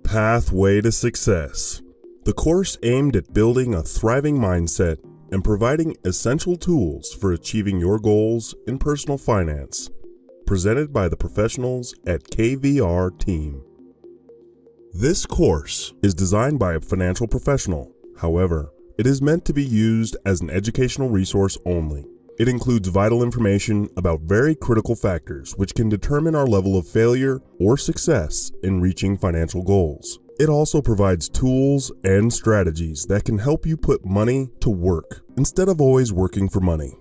Pathway to Success, the course aimed at building a thriving mindset and providing essential tools for achieving your goals in personal finance, presented by the professionals at KVR Team. This course is designed by a financial professional. However, it is meant to be used as an educational resource only. It includes vital information about very critical factors which can determine our level of failure or success in reaching financial goals. It also provides tools and strategies that can help you put money to work instead of always working for money.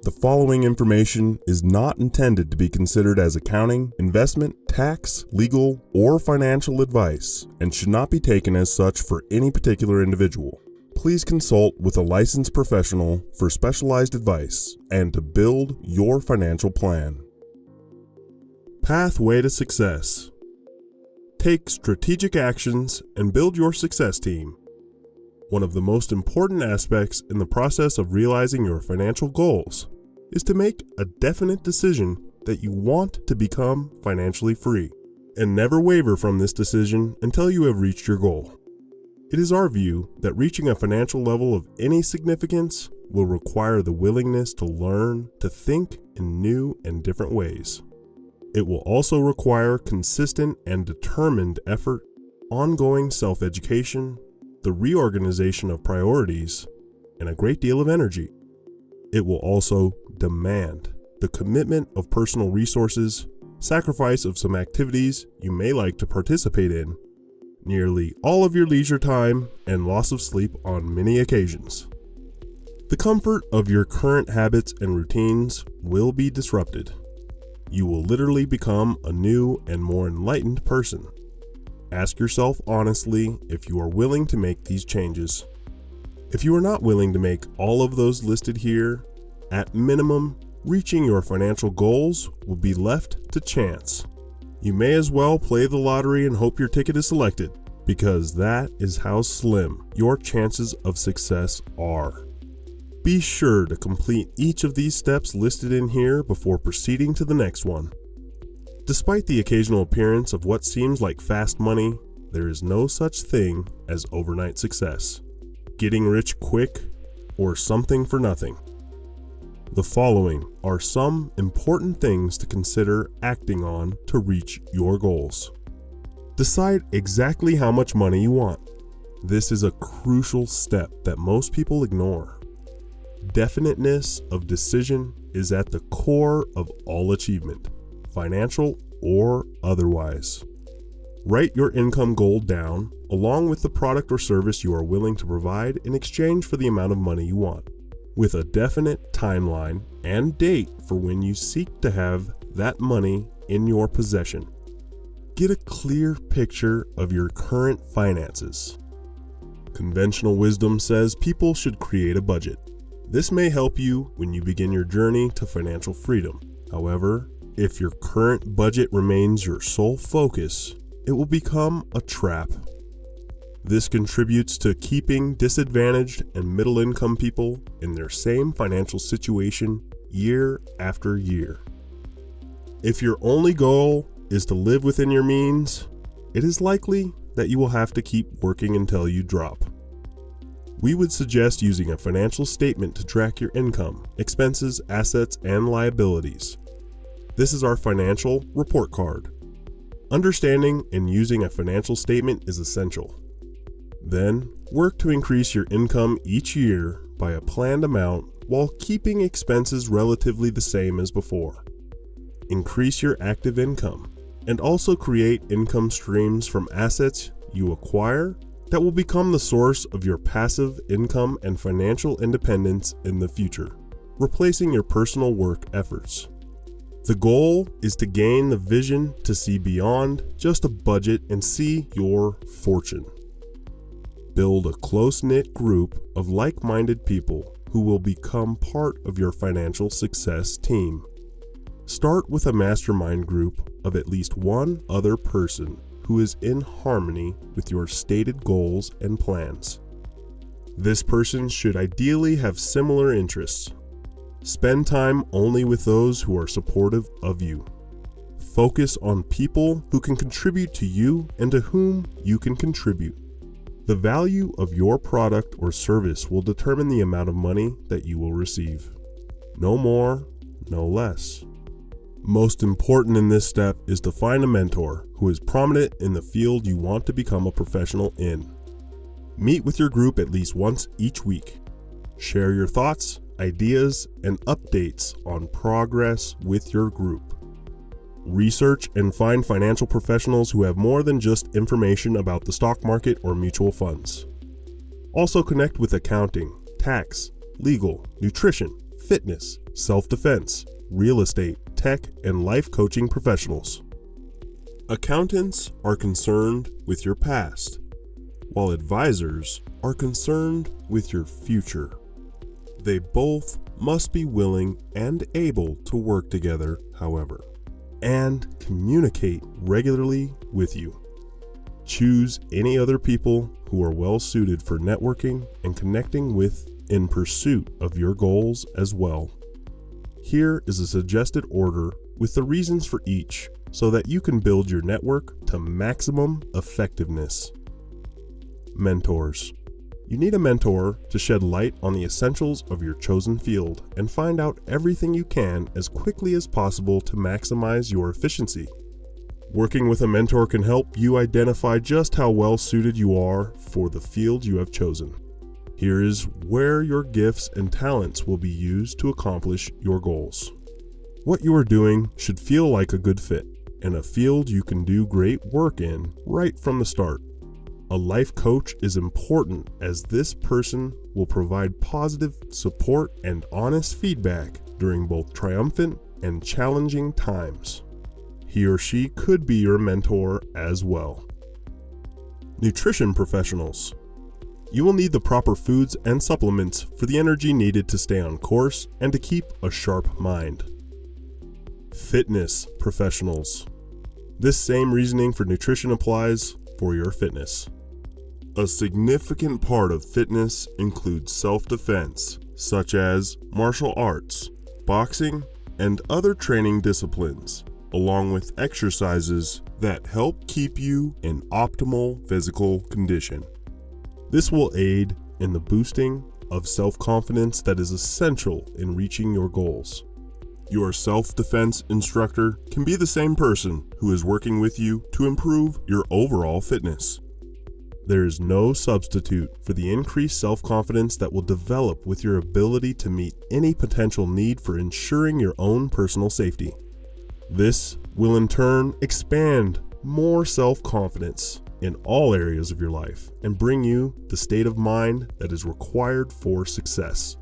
The following information is not intended to be considered as accounting, investment, tax, legal, or financial advice and should not be taken as such for any particular individual. Please consult with a licensed professional for specialized advice and to build your financial plan. Pathway to Success. Take strategic actions and build your success team. One of the most important aspects in the process of realizing your financial goals is to make a definite decision that you want to become financially free, and never waver from this decision until you have reached your goal. It is our view that reaching a financial level of any significance will require the willingness to learn to think in new and different ways. It will also require consistent and determined effort, ongoing self-education, the reorganization of priorities, and a great deal of energy. It will also demand the commitment of personal resources, sacrifice of some activities you may like to participate in, nearly all of your leisure time, and loss of sleep on many occasions. The comfort of your current habits and routines will be disrupted. You will literally become a new and more enlightened person. Ask yourself honestly if you are willing to make these changes. If you are not willing to make all of those listed here, at minimum, reaching your financial goals will be left to chance. You may as well play the lottery and hope your ticket is selected, because that is how slim your chances of success are. Be sure to complete each of these steps listed in here before proceeding to the next one. Despite the occasional appearance of what seems like fast money, there is no such thing as overnight success, getting rich quick, or something for nothing. The following are some important things to consider acting on to reach your goals. Decide exactly how much money you want. This is a crucial step that most people ignore. Definiteness of decision is at the core of all achievement, financial or otherwise. Write your income goal down along with the product or service you are willing to provide in exchange for the amount of money you want, with a definite timeline and date for when you seek to have that money in your possession. Get a clear picture of your current finances. Conventional wisdom says people should create a budget. This may help you when you begin your journey to financial freedom. However, if your current budget remains your sole focus, it will become a trap. This contributes to keeping disadvantaged and middle-income people in their same financial situation year after year. If your only goal is to live within your means, it is likely that you will have to keep working until you drop. We would suggest using a financial statement to track your income, expenses, assets, and liabilities. This is our financial report card. Understanding and using a financial statement is essential. Then, work to increase your income each year by a planned amount while keeping expenses relatively the same as before. Increase your active income and also create income streams from assets you acquire that will become the source of your passive income and financial independence in the future, replacing your personal work efforts. The goal is to gain the vision to see beyond just a budget and see your fortune. Build a close-knit group of like-minded people who will become part of your financial success team. Start with a mastermind group of at least one other person who is in harmony with your stated goals and plans. This person should ideally have similar interests. Spend time only with those who are supportive of you. Focus on people who can contribute to you and to whom you can contribute. The value of your product or service will determine the amount of money that you will receive. No more, no less. Most important in this step is to find a mentor who is prominent in the field you want to become a professional in. Meet with your group at least once each week. Share your thoughts, ideas, and updates on progress with your group. Research and find financial professionals who have more than just information about the stock market or mutual funds. Also connect with accounting, tax, legal, nutrition, fitness, self-defense, real estate, tech, and life coaching professionals. Accountants are concerned with your past, while advisors are concerned with your future. They both must be willing and able to work together, however, and communicate regularly with you. Choose any other people who are well suited for networking and connecting with in pursuit of your goals as well. Here is a suggested order with the reasons for each so that you can build your network to maximum effectiveness. Mentors. You need a mentor to shed light on the essentials of your chosen field and find out everything you can as quickly as possible to maximize your efficiency. Working with a mentor can help you identify just how well suited you are for the field you have chosen. Here is where your gifts and talents will be used to accomplish your goals. What you are doing should feel like a good fit and a field you can do great work in right from the start. A life coach is important as this person will provide positive support and honest feedback during both triumphant and challenging times. He or she could be your mentor as well. Nutrition professionals. You will need the proper foods and supplements for the energy needed to stay on course and to keep a sharp mind. Fitness professionals. This same reasoning for nutrition applies for your fitness. A significant part of fitness includes self-defense, such as martial arts, boxing, and other training disciplines, along with exercises that help keep you in optimal physical condition. This will aid in the boosting of self-confidence that is essential in reaching your goals. Your self-defense instructor can be the same person who is working with you to improve your overall fitness. There is no substitute for the increased self-confidence that will develop with your ability to meet any potential need for ensuring your own personal safety. This will in turn expand more self-confidence in all areas of your life and bring you the state of mind that is required for success.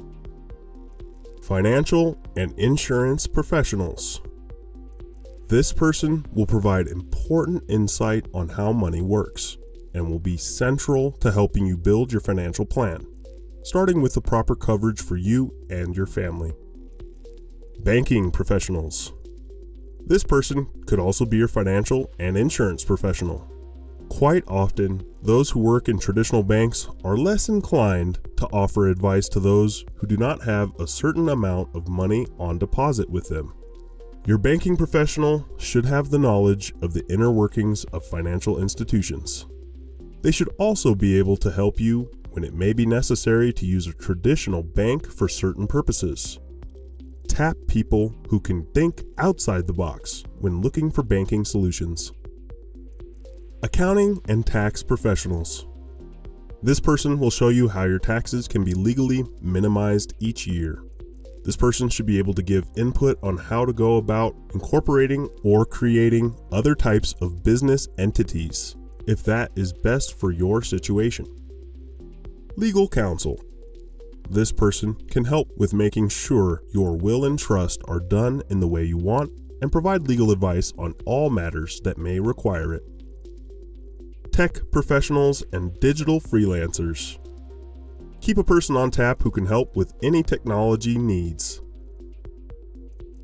Financial and insurance professionals. This person will provide important insight on how money works and will be central to helping you build your financial plan, starting with the proper coverage for you and your family. Banking professionals. This person could also be your financial and insurance professional. Quite often, those who work in traditional banks are less inclined to offer advice to those who do not have a certain amount of money on deposit with them. Your banking professional should have the knowledge of the inner workings of financial institutions. They should also be able to help you when it may be necessary to use a traditional bank for certain purposes. Tap people who can think outside the box when looking for banking solutions. Accounting and tax professionals. This person will show you how your taxes can be legally minimized each year. This person should be able to give input on how to go about incorporating or creating other types of business entities, if that is best for your situation. Legal counsel. This person can help with making sure your will and trust are done in the way you want and provide legal advice on all matters that may require it. Tech professionals and digital freelancers. Keep a person on tap who can help with any technology needs.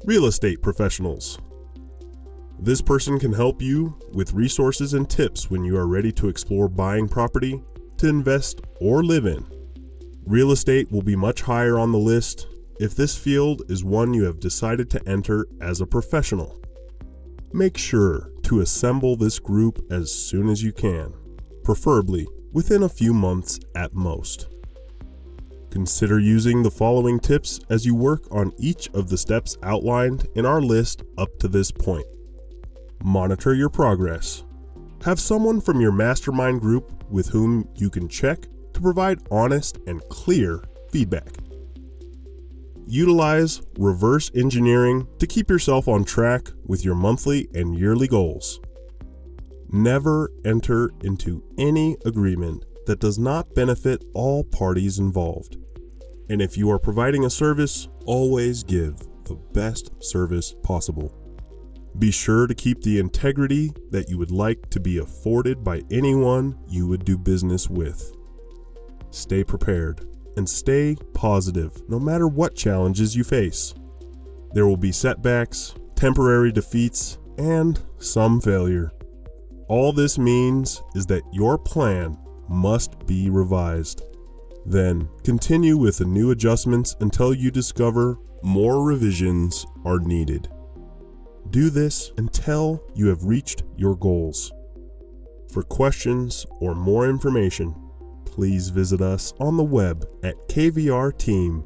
Real estate professionals. This person can help you with resources and tips when you are ready to explore buying property to invest or live in. Real estate will be much higher on the list if this field is one you have decided to enter as a professional. Make sure to assemble this group as soon as you can, preferably within a few months at most. Consider using the following tips as you work on each of the steps outlined in our list up to this point. Monitor your progress. Have someone from your mastermind group with whom you can check to provide honest and clear feedback. Utilize reverse engineering to keep yourself on track with your monthly and yearly goals. Never enter into any agreement that does not benefit all parties involved. And if you are providing a service, always give the best service possible. Be sure to keep the integrity that you would like to be afforded by anyone you would do business with. Stay prepared and stay positive no matter what challenges you face. There will be setbacks, temporary defeats, and some failure. All this means is that your plan must be revised. Then continue with the new adjustments until you discover more revisions are needed. Do this until you have reached your goals. For questions or more information, please visit us on the web at kvrteam.com.